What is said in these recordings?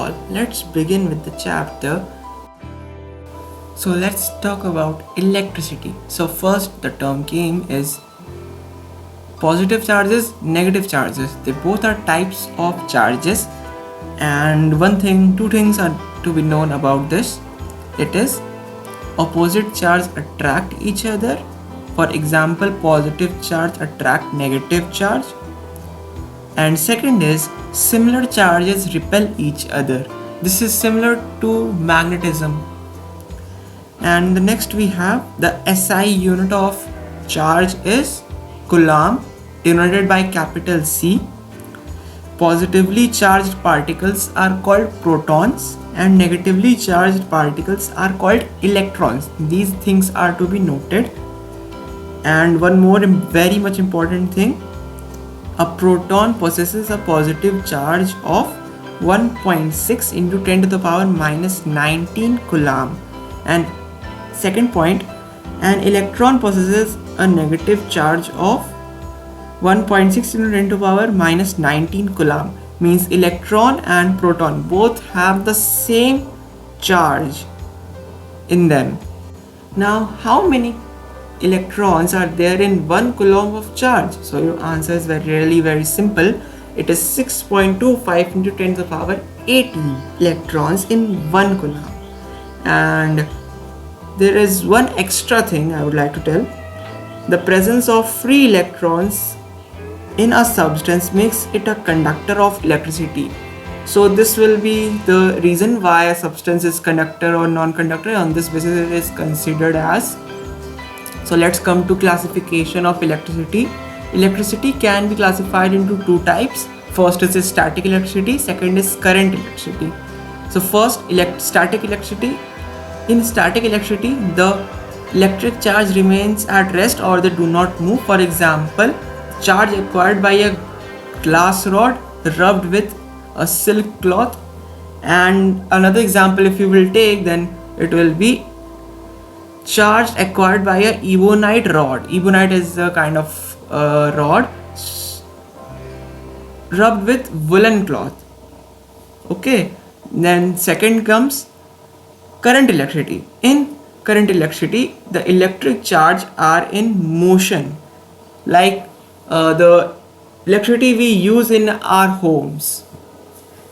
all, let's begin with the chapter. So let's talk about electricity. So first, the term came is positive charges, negative charges. They both are types of charges, and two things are to be known about this. It is opposite charge attract each other. For example, positive charge attract negative charge. And second is similar charges repel each other. This is similar to magnetism. And the next we have the SI unit of charge is Coulomb, denoted by capital C. Positively charged particles are called protons and negatively charged particles are called electrons. These things are to be noted. And one more very much important thing, a proton possesses a positive charge of 1.6 into 10 to the power minus 19 Coulomb. And second point, an electron possesses a negative charge of 1.6 into 10 to the power minus 19 Coulomb. Means electron and proton both have the same charge in them. Now, how many electrons are there in 1 Coulomb of charge? So your answer is very simple. It is 6.25 into 10 to the power 80 electrons in 1 Coulomb. And there is one extra thing I would like to tell. The presence of free electrons in a substance makes it a conductor of electricity. So this will be the reason why a substance is conductor or non-conductor. On this basis it is considered as. So let's come to classification of electricity. Electricity can be classified into two types. First is static electricity, second is current electricity. So first, static electricity. In static electricity, the electric charge remains at rest or they do not move. For example, charge acquired by a glass rod rubbed with a silk cloth. And another example if you will take, then it will be charge acquired by a ebonite rod. Ebonite is a kind of rod rubbed with woolen cloth. Okay, then second comes current electricity. In current electricity, the electric charge are in motion, like the electricity we use in our homes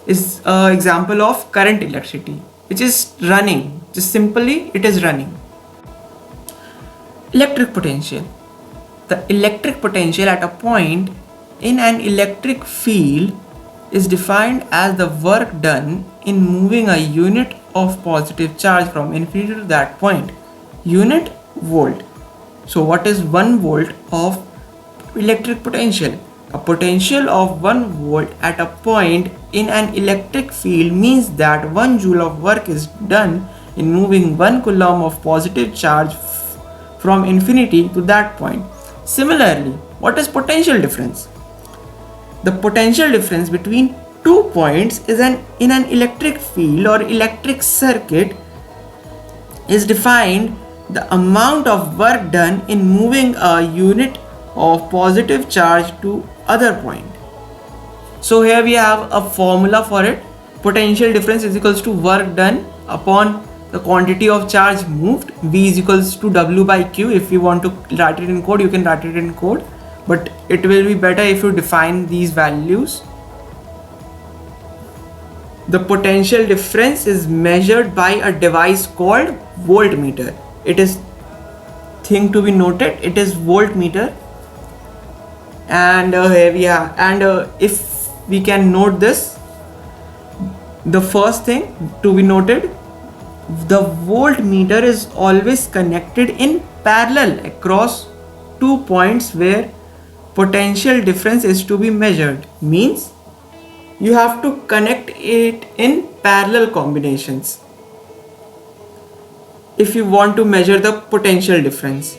is an example of current electricity, which is running. Just simply, it is running. Electric potential. The electric potential at a point in an electric field is defined as the work done in moving a unit of positive charge from infinity to that point. Unit volt. So what is 1 volt of electric potential? A potential of 1 volt at a point in an electric field means that 1 joule of work is done in moving 1 coulomb of positive charge from infinity to that point. Similarly, what is potential difference? The potential difference between 2 points is in an electric field or electric circuit is defined the amount of work done in moving a unit of positive charge to other point. So here we have a formula for it. Potential difference is equals to work done upon the quantity of charge moved. V is equals to W by Q. If you want to write it in code, you can write it in code, but it will be better if you define these values. The potential difference is measured by a device called voltmeter. It is thing to be noted. It is voltmeter. And here we are. And if we can note this, the first thing to be noted, the voltmeter is always connected in parallel across 2 points where potential difference is to be measured. Means you have to connect it in parallel combinations if you want to measure the potential difference.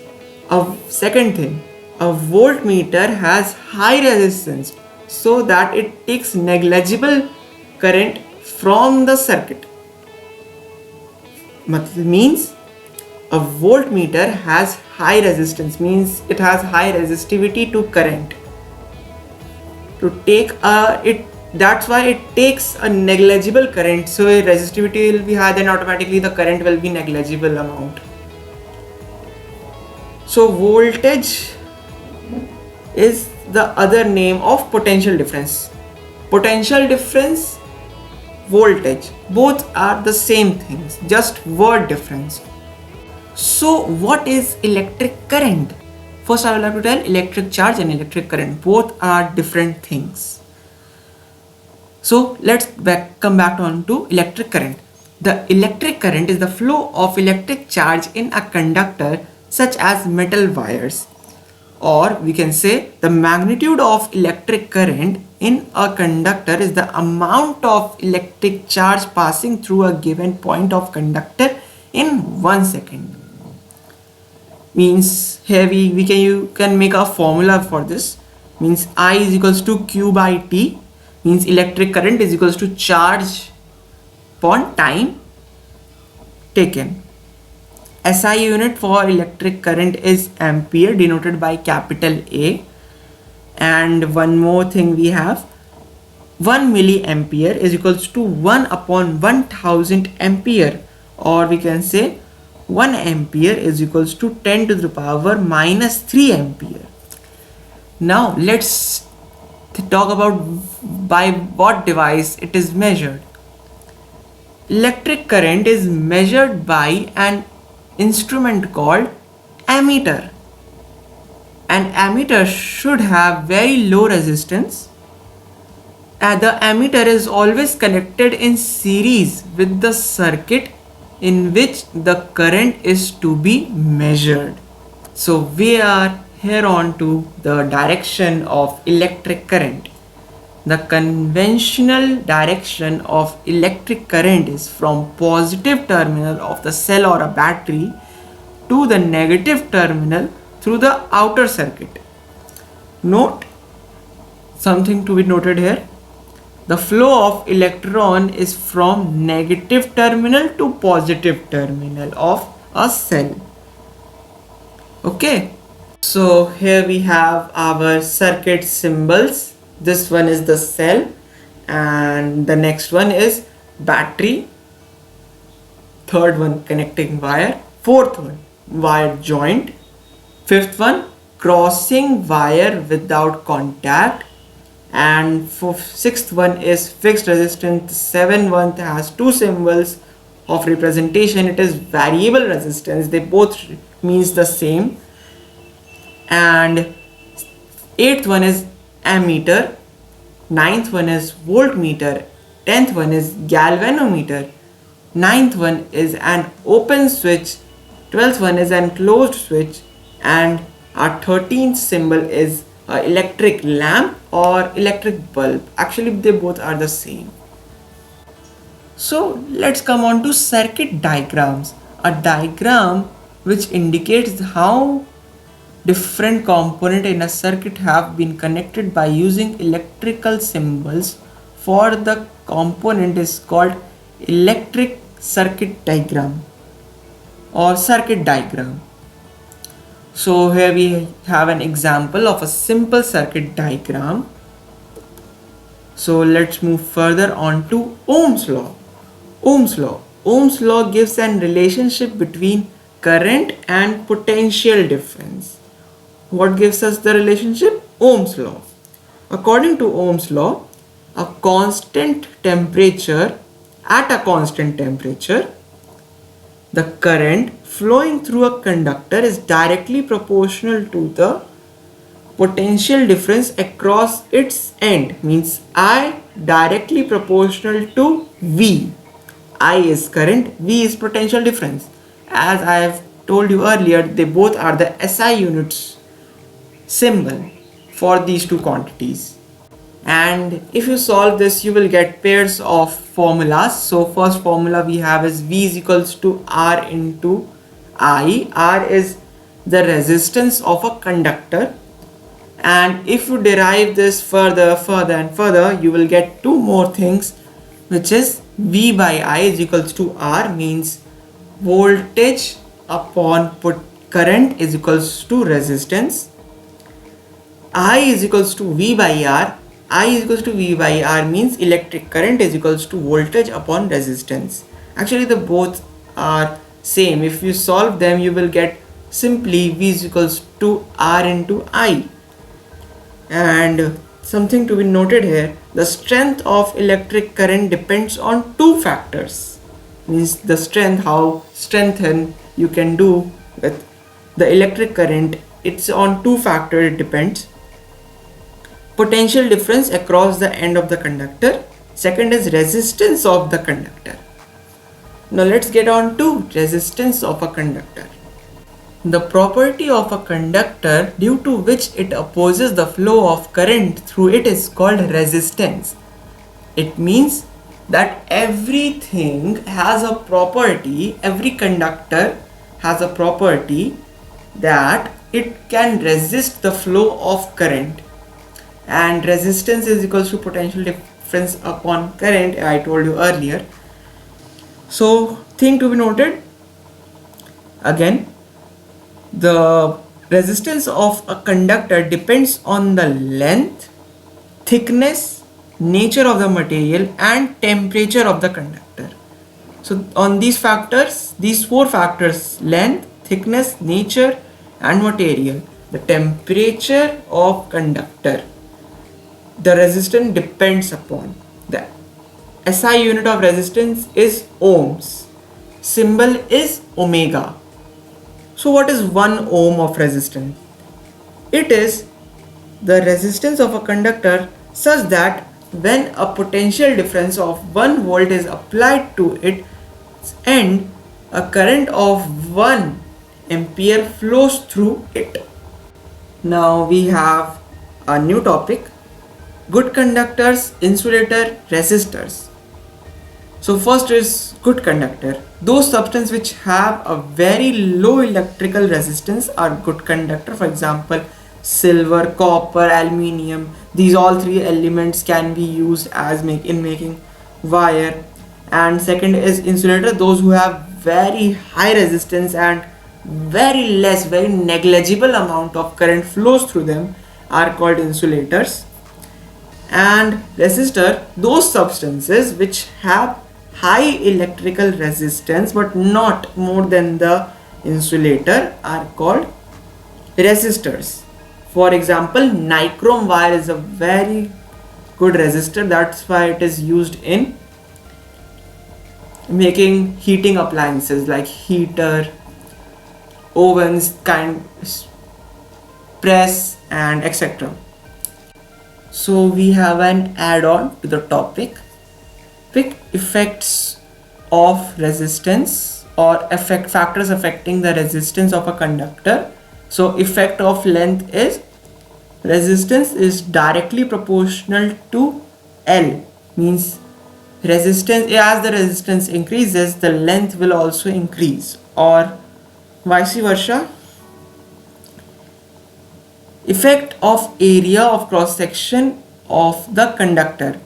Second thing, a voltmeter has high resistance so that it takes negligible current from the circuit. Means a voltmeter has high resistance, means it has high resistivity to current. To take it That's why it takes a negligible current. So resistivity will be high, then automatically the current will be negligible amount. So voltage is the other name of potential difference. Potential difference, voltage, both are the same things, just word difference. So what is electric current? First I will have to tell electric charge and electric current, both are different things. So let's come back on to electric current. The electric current is the flow of electric charge in a conductor such as metal wires, or we can say the magnitude of electric current in a conductor is the amount of electric charge passing through a given point of conductor in 1 second. Means here you can make a formula for this. Means I is equals to Q by T, means electric current is equals to charge upon time taken. SI unit for electric current is ampere, denoted by capital A. And one more thing we have, 1 milliampere is equals to 1 upon 1000 ampere, or we can say 1 ampere is equals to 10 to the power minus 3 ampere. Now let's talk about by what device it is measured. Electric current is measured by an instrument called ammeter. An ammeter should have very low resistance. The ammeter is always connected in series with the circuit in which the current is to be measured. So we are here on to the direction of electric current. The conventional direction of electric current is from positive terminal of the cell or a battery to the negative terminal through the outer circuit. Note something to be noted here. The flow of electron is from negative terminal to positive terminal of a cell. Okay, so here we have our circuit symbols. This one is the cell, and the next one is battery, third one connecting wire, fourth one wire joint, fifth one crossing wire without contact, and sixth one is fixed resistance. Seventh one has two symbols of representation. It is variable resistance, they both means the same. And eighth one is ammeter, ninth one is voltmeter, 10th one is galvanometer, ninth one is an open switch, 12th one is an closed switch, and our 13th symbol is electric lamp or electric bulb. Actually they both are the same. So let's come on to circuit diagrams. A diagram which indicates how different components in a circuit have been connected by using electrical symbols for the component is called electric circuit diagram or circuit diagram. So here we have an example of a simple circuit diagram. So let's move further on to Ohm's law. Ohm's law. Ohm's law gives an relationship between current and potential difference. What gives us the relationship? Ohm's law. According to Ohm's law, at a constant temperature, the current flowing through a conductor is directly proportional to the potential difference across its end. Means I directly proportional to V. I is current, V is potential difference. As I have told you earlier, they both are the SI units symbol for these two quantities. And if you solve this, you will get pairs of formulas. So first formula we have is V is equals to R into I. R is the resistance of a conductor, and if you derive this further and further, you will get two more things, which is V by I is equals to R, means voltage upon current is equals to resistance. I is equals to V by R, I is equals to V by R means electric current is equals to voltage upon resistance. Actually, the both are same. If you solve them, you will get simply V is equals to R into I. And something to be noted here, the strength of electric current depends on two factors. Means the strength, how strengthen you can do with the electric current, it's on two factors, it depends. Potential difference across the end of the conductor. Second is resistance of the conductor. Now let's get on to resistance of a conductor. The property of a conductor due to which it opposes the flow of current through it is called resistance. It means that everything has a property, every conductor has a property that it can resist the flow of current, and resistance is equals to potential difference upon current, I told you earlier. So thing to be noted again, the resistance of a conductor depends on the length, thickness, nature of the material and temperature of the conductor. So on these factors, these four factors, length, thickness, nature and material, the temperature of conductor, the resistance depends upon. The SI unit of resistance is ohms. Symbol is omega. So what is 1 ohm of resistance? It is the resistance of a conductor such that when a potential difference of 1 volt is applied to its end, a current of 1 ampere flows through it. Now we have a new topic, good conductors, insulator, resistors. So first is good conductor. Those substances which have a very low electrical resistance are good conductor. For example, silver, copper, aluminium. These all three elements can be used as in making wire. And second is insulator. Those who have very high resistance and very negligible amount of current flows through them are called insulators. And resistor, those substances which have high electrical resistance but not more than the insulator are called resistors. For example, nichrome wire is a very good resistor. That's why it is used in making heating appliances like heater, ovens, press and etc. So we have an add-on to the topic, quick effects of resistance or factors affecting the resistance of a conductor. So effect of length is resistance is directly proportional to L, means resistance, as the resistance increases the length will also increase, or vice versa. Effect of area of cross section of the conductor.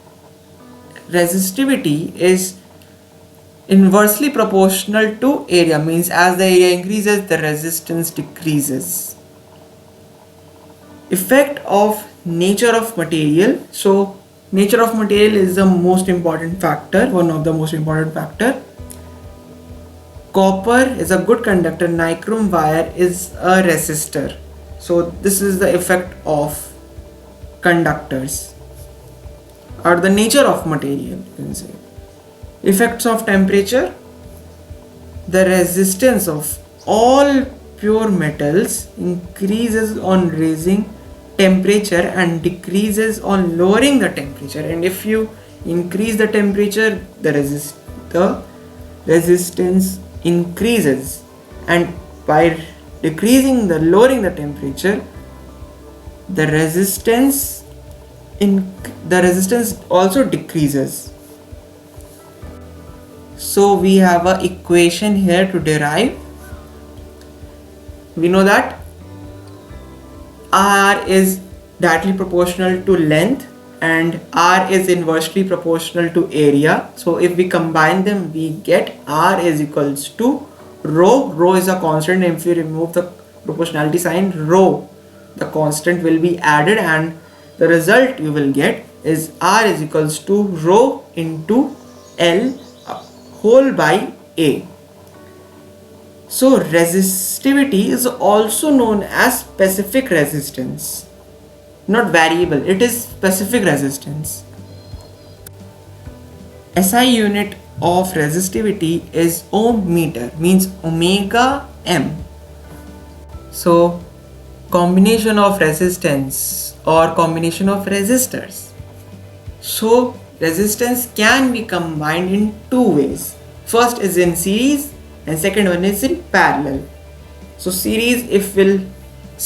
Resistivity is inversely proportional to area, means as the area increases the resistance decreases. Effect of nature of material. So nature of material is the most important factor, one of the most important factor. Copper is a good conductor, nichrome wire is a resistor. So this is the effect of conductors or the nature of material, you can say. Effects of temperature. The resistance of all pure metals increases on raising temperature and decreases on lowering the temperature, and if you increase the temperature the resistance increases, and by lowering the temperature the resistance also decreases. So we have an equation here to derive. We know that R is directly proportional to length and R is inversely proportional to area. So if we combine them we get R is equals to rho. Rho is a constant, and if you remove the proportionality sign, rho, the constant will be added and the result you will get is R is equals to rho into L whole by A. So resistivity is also known as specific resistance, not variable, it is specific resistance. SI unit of resistivity is ohm meter, means omega m. So combination of resistance or combination of resistors. So resistance can be combined in two ways. First is in series and second one is in parallel. So series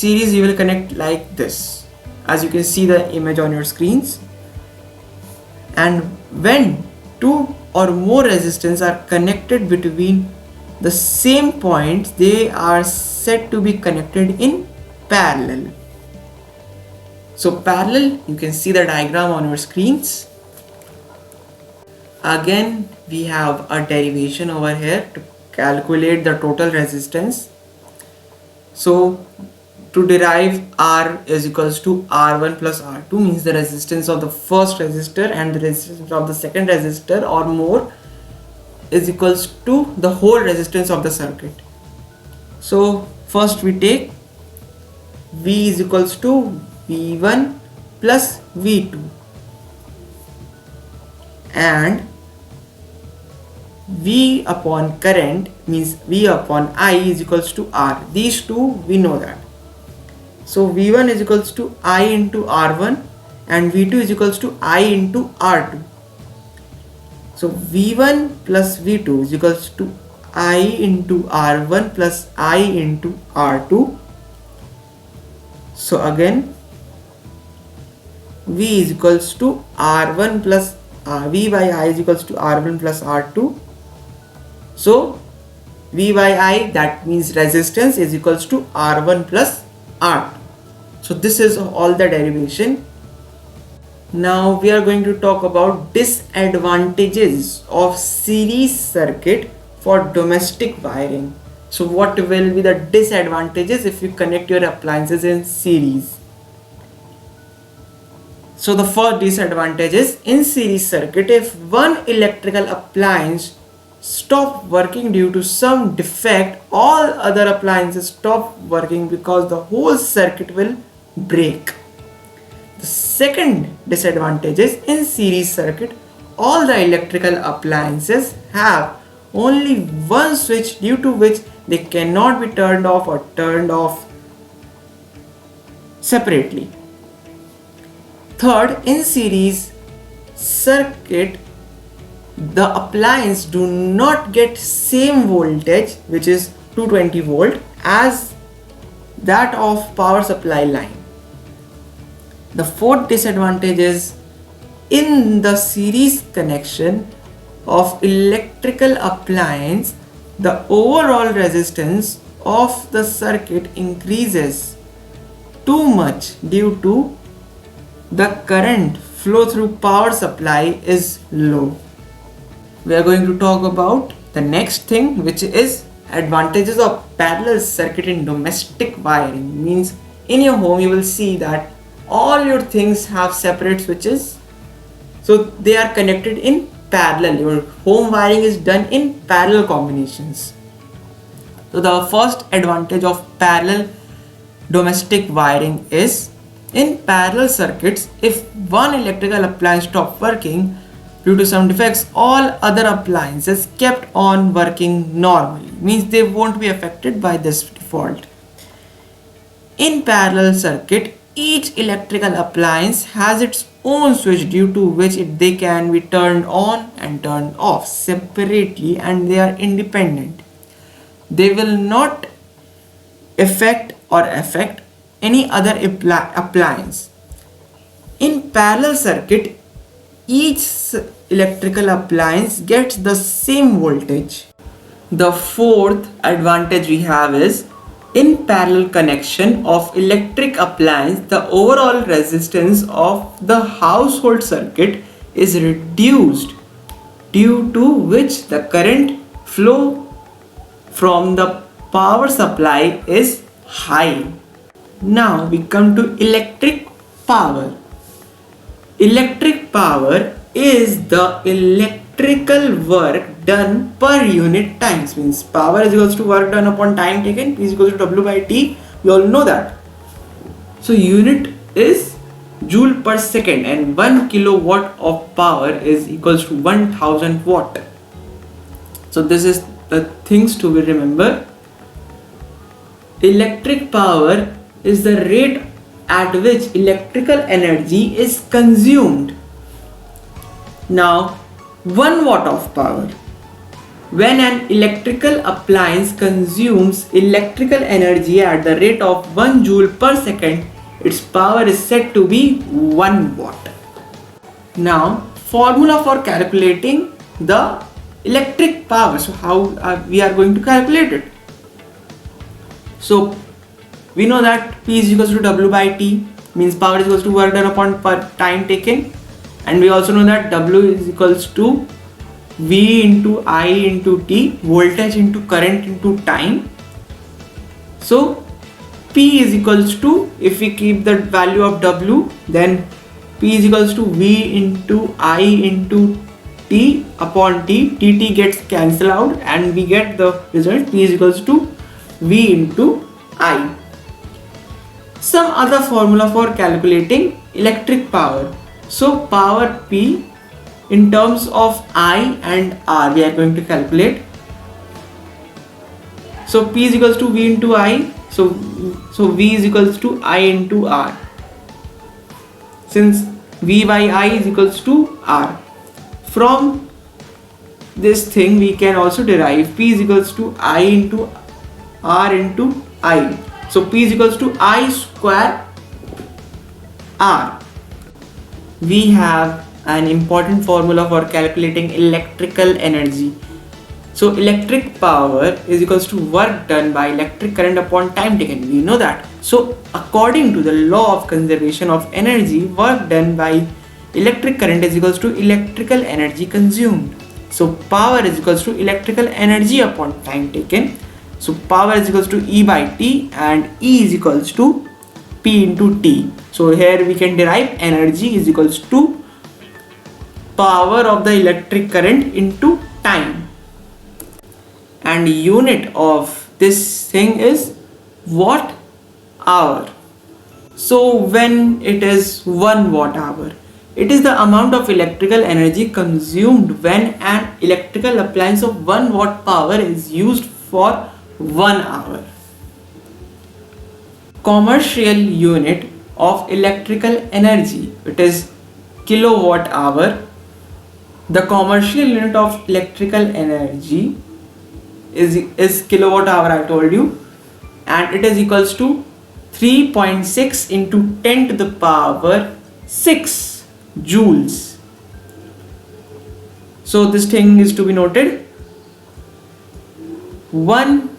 you will connect like this, as you can see the image on your screens. And when two or more resistors are connected between the same points, they are said to be connected in parallel. So parallel, you can see the diagram on your screens. Again, we have a derivation over here to calculate the total resistance. So to derive R is equals to R1 plus R2, means the resistance of the first resistor and the resistance of the second resistor or more is equals to the whole resistance of the circuit. So first we take V is equals to V1 plus V2 and V upon current, means V upon I is equals to R. These two we know that. So V1 is equals to I into R1 and V2 is equals to I into R2. So V1 plus V2 is equals to I into R1 plus I into R2. So again V is equals to R1 plus V by I is equals to R1 plus R2. So V by I, that means resistance, is equals to R1 plus R2. So this is all the derivation. Now we are going to talk about disadvantages of series circuit for domestic wiring. So what will be the disadvantages if you connect your appliances in series? So the first disadvantage is in series circuit, if one electrical appliance stop working due to some defect, all other appliances stop working because the whole circuit will break. The second disadvantage is in series circuit, all the electrical appliances have only one switch due to which they cannot be turned off or turned off separately. Third, in series circuit, the appliance do not get same voltage, which is 220 volt, as that of power supply line. The fourth disadvantage is in the series connection of electrical appliance, the overall resistance of the circuit increases too much due to the current flow through power supply is low. We are going to talk about the next thing, which is advantages of parallel circuit in domestic wiring. Means in your home you will see that all your things have separate switches, so they are connected in parallel. Your home wiring is done in parallel combinations. So the first advantage of parallel domestic wiring is in parallel circuits, if one electrical appliance stops working due to some defects, all other appliances kept on working normally, means they won't be affected by this default. In parallel circuit, each electrical appliance has its own switch due to which they can be turned on and turned off separately, and they are independent. They will not affect any other appliance. In parallel circuit, each electrical appliance gets the same voltage. The fourth advantage we have is in parallel connection of electric appliance, the overall resistance of the household circuit is reduced, due to which the current flow from the power supply is high. Now we come to electric power. Electric power is the electrical work done per unit times. Means power is equals to work done upon time taken. P is equals to W by T. You all know that. So unit is joule per second, and 1 kilowatt of power is equals to 1000 watt. So this is the things to be remember. Electric power is the rate at which electrical energy is consumed. Now 1 watt of power. When an electrical appliance consumes electrical energy at the rate of 1 joule per second, its power is said to be 1 watt. Now formula for calculating the electric power. So how we are going to calculate it? So we know that P is equals to W by T, means power is equals to work done upon per time taken, and we also know that W is equals to V into I into T, voltage into current into time. So P is equals to, if we keep the value of W, then P is equals to V into I into T upon T. T gets cancelled out and we get the result P is equals to V into I. Some other formula for calculating electric power. So power P in terms of I and R we are going to calculate. So P is equals to V into I. So V is equals to I into R. Since V by I is equals to R. From this thing we can also derive P is equals to I into R into I. So P is equals to I square R. We have an important formula for calculating electrical energy. So electric power is equals to work done by electric current upon time taken. We know that. So according to the law of conservation of energy, work done by electric current is equals to electrical energy consumed. So power is equals to electrical energy upon time taken. So power is equals to E by T, and E is equals to P into T. So here we can derive energy is equals to power of the electric current into time. And unit of this thing is watt hour. So when it is 1 watt hour, it is the amount of electrical energy consumed when an electrical appliance of 1 watt power is used for 1 hour. Commercial unit of electrical energy, it is kilowatt hour. The commercial unit of electrical energy is kilowatt hour, I told you, and it is equals to 3.6 into 10 to the power 6 joules. So this thing is to be noted. 1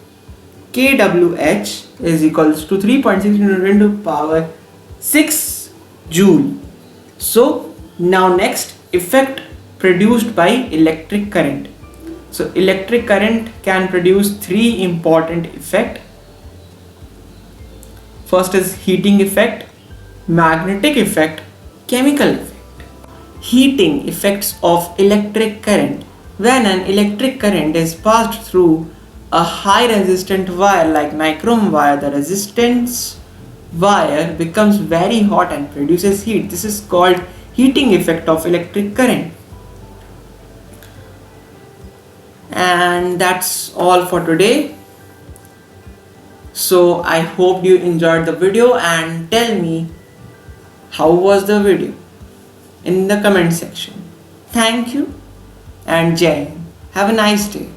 kWh is equals to 3.6 into 10 to the power 6 joule. So now next, effect produced by electric current. So electric current can produce 3 important effects. First is heating effect, magnetic effect, chemical effect. Heating effects of electric current. When an electric current is passed through a high resistant wire like nichrome wire, the resistance wire becomes very hot and produces heat. This is called heating effect of electric current. And that's all for today. So I hope you enjoyed the video, and tell me how was the video in the comment section. Thank you and Jai Hind. Have a nice day.